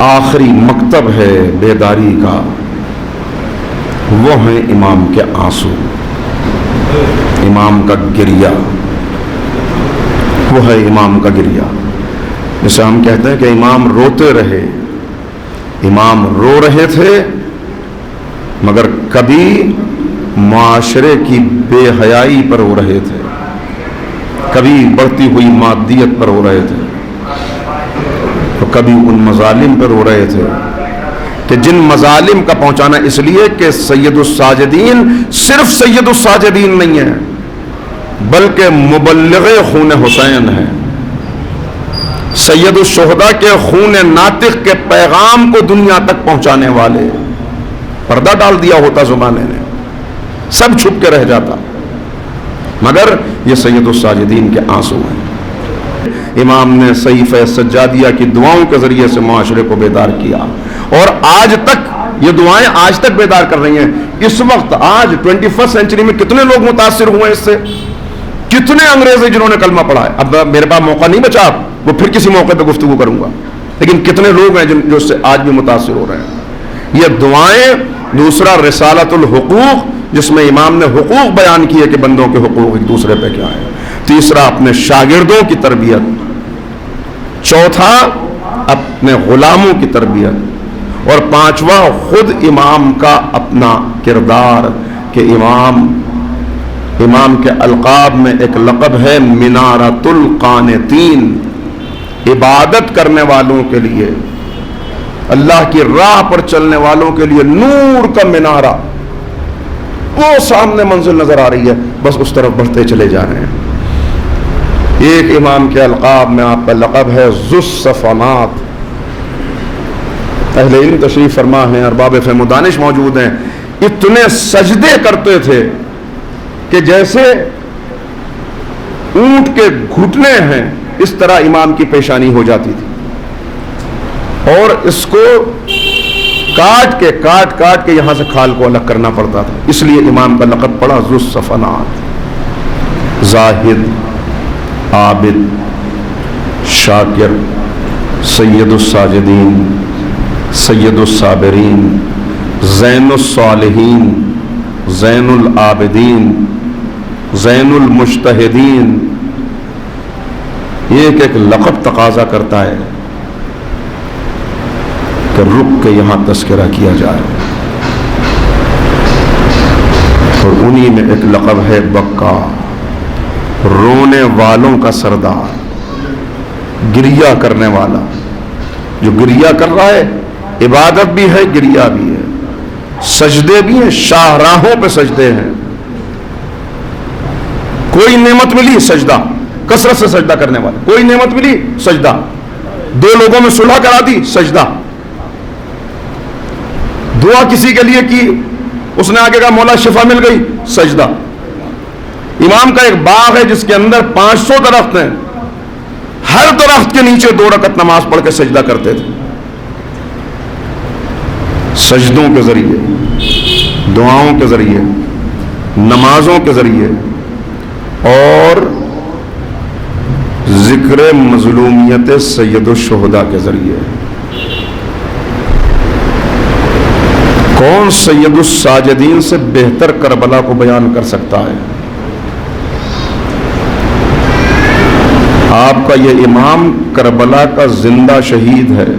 آخری مکتب ہے بیداری کا، وہ ہیں امام کے آنسو، امام کا گریہ، وہ ہے امام کا گریہ۔ جسے ہم کہتے ہیں کہ امام روتے رہے، امام رو رہے تھے مگر کبھی معاشرے کی بے حیائی پر رو رہے تھے، کبھی بڑھتی ہوئی مادیت پر رو رہے تھے، تو کبھی ان مظالم پر رو رہے تھے کہ جن مظالم کا پہنچانا اس لیے کہ سید الساجدین صرف سید الساجدین نہیں ہے بلکہ مبلغ خون حسین ہے، سید الشہداء کے خون ناطق کے پیغام کو دنیا تک پہنچانے والے۔ پردہ ڈال دیا ہوتا زمانے نے، سب چھپ کے رہ جاتا، مگر یہ سید الساجدین کے آنسو ہیں۔ امام نے صحیفہ سجادیہ کی دعاؤں کے ذریعے سے معاشرے کو بیدار کیا، اور آج تک یہ دعائیں آج تک بیدار کر رہی ہیں۔ اس وقت آج 21 سینچری میں کتنے لوگ متاثر ہوئے اس سے، کتنے انگریز ہیں جنہوں نے کلمہ پڑھا ہے۔ اب میرے پاس موقع نہیں بچا، وہ پھر کسی موقع پہ گفتگو کروں گا، لیکن کتنے لوگ ہیں جو اس سے آج بھی متاثر ہو رہے ہیں۔ یہ دعائیں، دوسرا رسالۃ الحقوق جس میں امام نے حقوق بیان کیے کہ بندوں کے حقوق ایک دوسرے پہ کیا ہے، تیسرا اپنے شاگردوں کی تربیت، چوتھا اپنے غلاموں کی تربیت، اور پانچواں خود امام کا اپنا کردار کہ امام کے القاب میں ایک لقب ہے منارۃ القانتین، عبادت کرنے والوں کے لیے، اللہ کی راہ پر چلنے والوں کے لیے نور کا منارہ، وہ سامنے منزل نظر آ رہی ہے، بس اس طرف بڑھتے چلے جا رہے ہیں۔ ایک امام کے القاب میں آپ کا لقب ہے ذو الصفنات۔ اہل علم تشریف فرما ہیں، ارباب فہم و دانش موجود ہیں، اتنے سجدے کرتے تھے کہ جیسے اونٹ کے گھٹنے ہیں اس طرح امام کی پیشانی ہو جاتی تھی، اور اس کو کاٹ کے یہاں سے کھال کو الگ کرنا پڑتا تھا، اس لیے امام کا لقب پڑا ذو الصفنات۔ زاہد، عابد، شاکر، سید الساجدین، سید الصابرین، زین الصالحین، زین العابدین، زین المجتہدین، یہ ایک لقب تقاضا کرتا ہے کہ رک کے یہاں تذکرہ کیا جائے، اور انہی میں ایک لقب ہے بکا، رونے والوں کا سردار، گریہ کرنے والا۔ جو گریہ کر رہا ہے، عبادت بھی ہے، گریہ بھی ہے، سجدے بھی ہیں، شاہراہوں پہ سجدے ہیں، کوئی نعمت ملی سجدہ، کثرت سے سجدہ کرنے والا، کوئی نعمت ملی سجدہ، دو لوگوں میں صلح کرا دی سجدہ، دعا کسی کے لیے کی، اس نے آگے کہا مولا شفا مل گئی، سجدہ۔ امام کا ایک باغ ہے جس کے اندر 500 درخت ہیں، ہر درخت کے نیچے 2 رکعت نماز پڑھ کے سجدہ کرتے تھے۔ سجدوں کے ذریعے، دعاؤں کے ذریعے، نمازوں کے ذریعے، اور ذکر مظلومیت سید الشہداء کے ذریعے۔ کون سید الساجدین سے بہتر کربلا کو بیان کر سکتا ہے؟ آپ کا یہ امام کربلا کا زندہ شہید ہے۔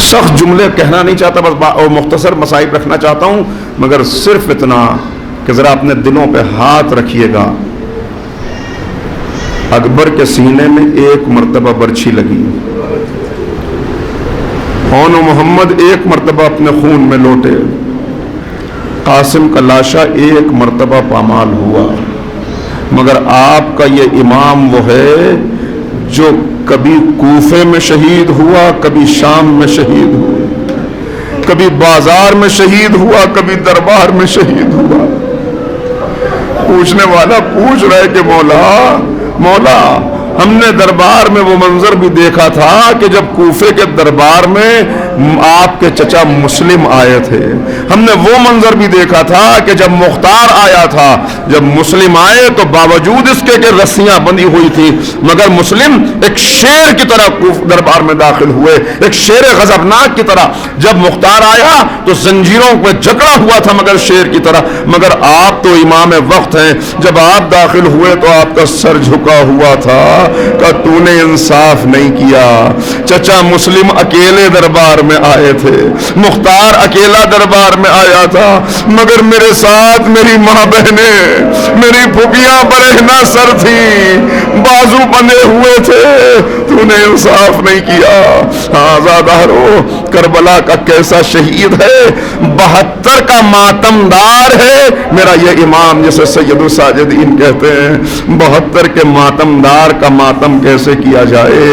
سخت جملے کہنا نہیں چاہتا، بس اور مختصر مصائب رکھنا چاہتا ہوں، مگر صرف اتنا کہ ذرا اپنے دلوں پہ ہاتھ رکھیے گا۔ اکبر کے سینے میں 1 مرتبہ برچھی لگی، اون و محمد 1 مرتبہ اپنے خون میں لوٹے، قاسم کا لاشا 1 مرتبہ پامال ہوا، مگر آپ کا یہ امام وہ ہے جو کبھی کوفے میں شہید ہوا، کبھی شام میں شہید ہوا، کبھی بازار میں شہید ہوا، کبھی دربار میں شہید ہوا۔ پوچھنے والا پوچھ رہے کہ مولا ہم نے دربار میں وہ منظر بھی دیکھا تھا کہ جب کوفے کے دربار میں آپ کے چچا مسلم آئے تھے. ہم نے وہ منظر بھی دیکھا تھا کہ جب مختار آیا تھا, جب مسلم آئے تو باوجود اس کے کہ رسیاں بندھی ہوئی تھی, مگر مسلم ایک شیر کی طرح دربار میں داخل ہوئے, ایک شیر غضبناک کی طرح. جب مختار آیا تو زنجیروں پہ جکڑا ہوا تھا مگر شیر کی طرح, مگر آپ تو امام وقت ہیں, جب آپ داخل ہوئے تو آپ کا سر جھکا ہوا تھا کہ تو نے انصاف نہیں کیا. چچا مسلم اکیلے دربار میں آئے تھے, مختار اکیلا دربار میں آیا تھا, مگر میرے ساتھ میری ماں بہنیں, میری پھوپھیاں برہنہ سر تھی, بازو بندھے ہوئے تھے, تو نے انصاف نہیں کیا. آزادارو, کربلا کا کیسا شہید ہے, 72 کا ماتمدار ہے میرا یہ امام, جسے سید الساجدین کہتے ہیں. 72 کے ماتمدار کا ماتم کیسے کیا جائے.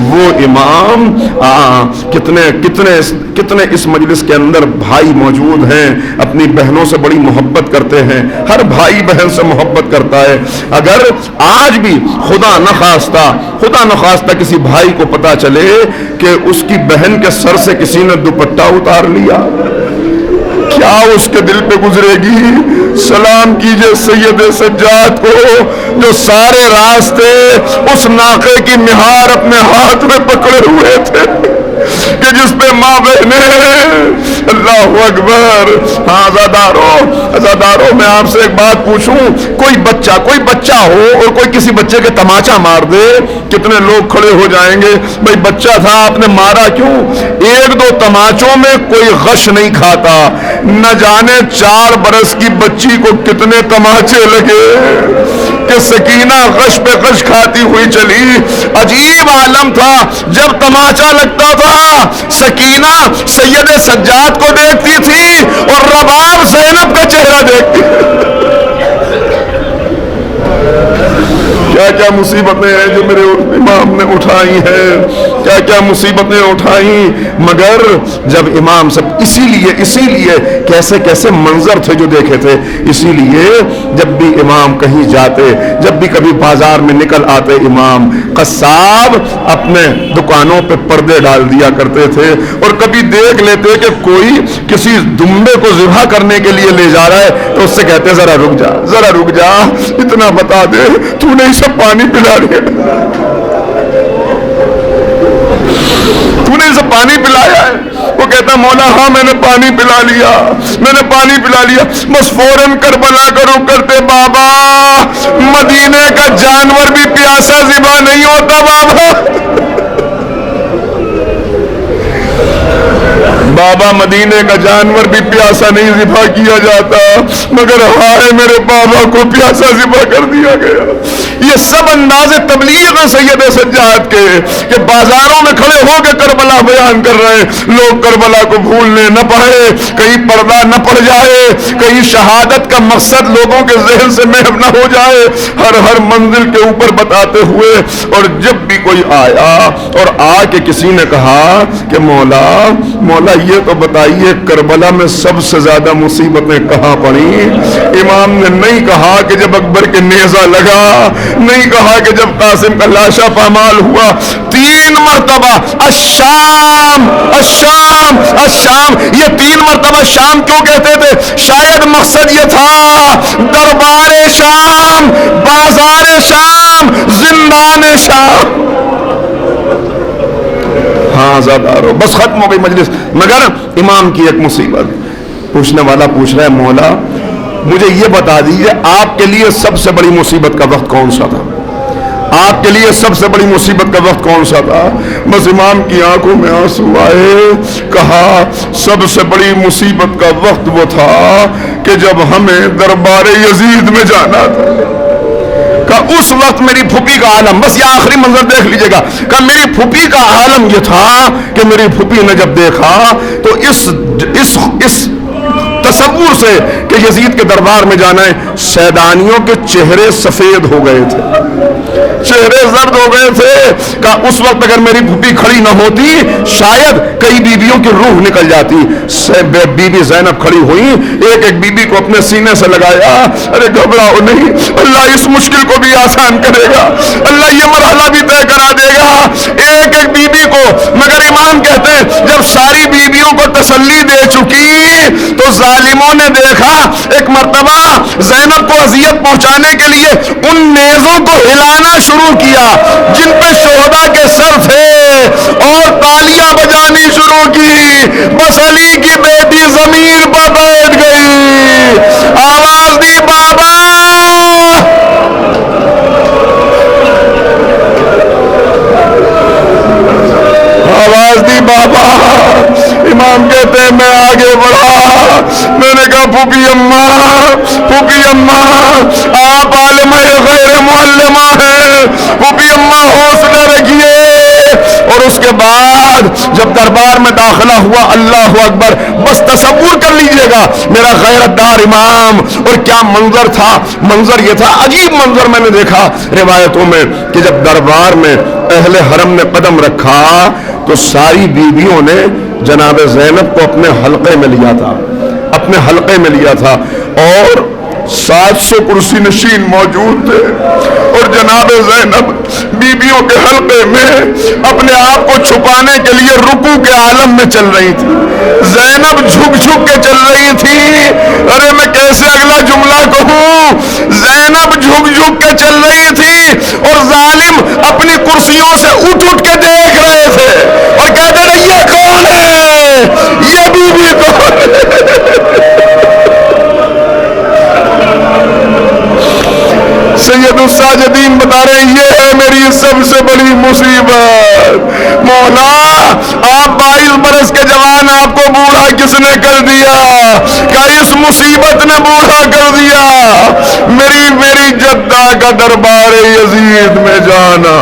وہ امام کتنے اس مجلس کے اندر بھائی موجود ہیں, اپنی بہنوں سے بڑی محبت کرتے ہیں, ہر بھائی بہن سے محبت کرتا ہے. اگر آج بھی خدا نخواستہ کسی بھائی کو پتا چلے کہ اس کی بہن کے سر سے کسی نے دوپٹہ اتار لیا, کیا اس کے دل پہ گزرے گی؟ سلام کیجئے سید سجاد کو جو سارے راستے اس ناقے کی مہار اپنے ہاتھ میں پکڑے ہوئے تھے کہ جس پہ ماں بہنیں. اللہ اکبر. آزادارو, میں آپ سے ایک بات پوچھوں, کوئی بچہ ہو اور کوئی کسی بچے کے تماچا مار دے, کتنے لوگ کھڑے ہو جائیں گے, بھئی بچہ تھا آپ نے مارا کیوں؟ 1-2 تماچوں میں کوئی غش نہیں کھاتا, نہ جانے 4 برس کی بچی کو کتنے تماچے لگے کہ سکینہ غش پہ غش کھاتی ہوئی چلی. عجیب عالم تھا, جب تماچا لگتا تھا سکینہ سید سجاد کو دیکھتی تھی اور رباب زینب کا چہرہ دیکھتی. کیا کیا مصیبتیں ہیں جو میرے امام نے اٹھائی ہیں, کیا کیا مصیبتیں اٹھائیں. مگر جب امام سب اسی لیے کیسے منظر تھے جو دیکھے تھے, اسی لیے جب بھی امام کہیں جاتے, جب بھی کبھی بازار میں نکل آتے امام, قصاب اپنے دکانوں پہ پردے ڈال دیا کرتے تھے, اور کبھی دیکھ لیتے کہ کوئی کسی دمبے کو ذبح کرنے کے لیے لے جا رہا ہے تو اس سے کہتے ذرا رک جا, اتنا بتا دے تو نے اسے پانی پلا دیا, تو نے اسے پانی پلایا ہے. وہ کہتا مولا ہاں میں نے پانی پلا لیا, بس فوراً کربلا کا رخ کرتے, بابا مدینے کا جانور بھی پیاسا ذبح نہیں ہوتا, بابا مدینے کا جانور بھی پیاسا نہیں ذبح کیا جاتا, مگر ہائے میرے بابا کو پیاسا ذبح کر دیا گیا. یہ سب انداز تبلیغ سید سجاد کے کہ بازاروں میں کھڑے ہو کے کربلا بیان کر رہے ہیں, لوگ کربلا کو بھولنے نہ پائے, کہیں پردہ نہ پڑ جائے, کہیں شہادت کا مقصد لوگوں کے ذہن سے محو نہ ہو جائے, ہر منزل کے اوپر بتاتے ہوئے. اور جب بھی کوئی آیا اور آ کے کسی نے کہا کہ مولا یہ تو بتائیے کربلا میں سب سے زیادہ مصیبتیں کہاں پڑی, امام نے نہیں کہا کہ جب اکبر کے نیزہ لگا, نہیں کہا کہ جب قاسم کا لاشا پامال ہوا, 3 مرتبہ الشام. یہ 3 مرتبہ شام کیوں کہتے تھے؟ شاید مقصد یہ تھا دربار شام, بازار شام, زندان شام. ہاں زادارو, بس ختم ہو گئی مجلس. مگر امام کی ایک مصیبت, پوچھنے والا پوچھ رہا ہے مولا مجھے یہ بتا دیجئے آپ کے لیے سب سے بڑی مصیبت کا وقت کون سا تھا, آپ کے لیے سب سے بڑی مصیبت کا وقت کون سا تھا؟ بس امام کی آنکھوں میں آنسو آئے, کہا سب سے بڑی مصیبت کا وقت وہ تھا کہ جب ہمیں دربار یزید میں جانا تھا. کہ اس وقت میری پھوپھی کا عالم, بس یہ آخری منظر دیکھ لیجئے گا, کہ میری پھوپھی کا عالم یہ تھا کہ میری پھوپھی نے جب دیکھا تو اس تصور سے کہ یزید کے دربار میں جانا ہے, سیدانیوں کے چہرے سفید ہو گئے تھے, چہرے زرد ہو گئے تھے. کہ اس وقت اگر میری پھوپھی کھڑی نہ ہوتی شاید کئی بیویوں کی روح نکل جاتی. بی بی زینب کھڑی ہوئی, ایک بی بی کو اپنے سینے سے لگایا, ارے گھبراؤ نہیں, اللہ اس مشکل کو بھی آسان کرے گا, اللہ یہ مرحلہ بھی طے کرا دے گا. ایک بی بی کو, مگر امام کہتے ہیں جب ساری ظالموں نے دیکھا ایک مرتبہ زینب کو اذیت پہنچانے کے لیے ان نیزوں کو ہلانا شروع کیا جن پہ شہداء کے سر تھے اور تالیاں بجانی شروع کی. بس علی کی بیٹی زمین پر بیٹھ گئی, آواز دی بابا, آواز دی بابا. امام کہتے ہیں میں آگے بڑھا, میں نے کہا پھوپھی اماں, پھوپھی اماں آپ عالمہ غیر معلمہ ہیں, پھوپھی اماں حوصلہ رکھیے. اور اس کے بعد جب دربار میں داخلہ ہوا, اللہ اکبر, بس تصور کر لیجئے گا میرا غیرت دار امام. اور کیا منظر تھا, منظر یہ تھا, عجیب منظر میں نے دیکھا روایتوں میں کہ جب دربار میں اہل حرم نے قدم رکھا تو ساری بیویوں نے جناب زینب کو اپنے حلقے میں لیا تھا, اپنے حلقے میں لیا تھا, اور 700 کرسی نشین موجود تھے. اور جناب زینب بیویوں کے حلقے میں اپنے آپ کو چھپانے کے لیے رکوع کے عالم میں چل رہی تھی. زینب جھک جھک کے چل رہی تھی. ارے میں کیسے اگلا جملہ کہوں, زینب جھک جھک کے چل رہی تھی اور ظالم اپنی کرسیوں سے اٹھ اٹھ کے دیکھ رہے تھے اور کہتے رہے یہ کون ہے, یہ بیوی کون ہے. سید الساجدین بتا رہے ہیں یہ ہے میری سب سے بڑی مصیبت. مولا آپ 22 برس کے جوان, آپ کو بوڑھا کس نے کر دیا, کیا اس مصیبت نے بوڑھا کر دیا. میری جدہ کا دربار یزید میں جانا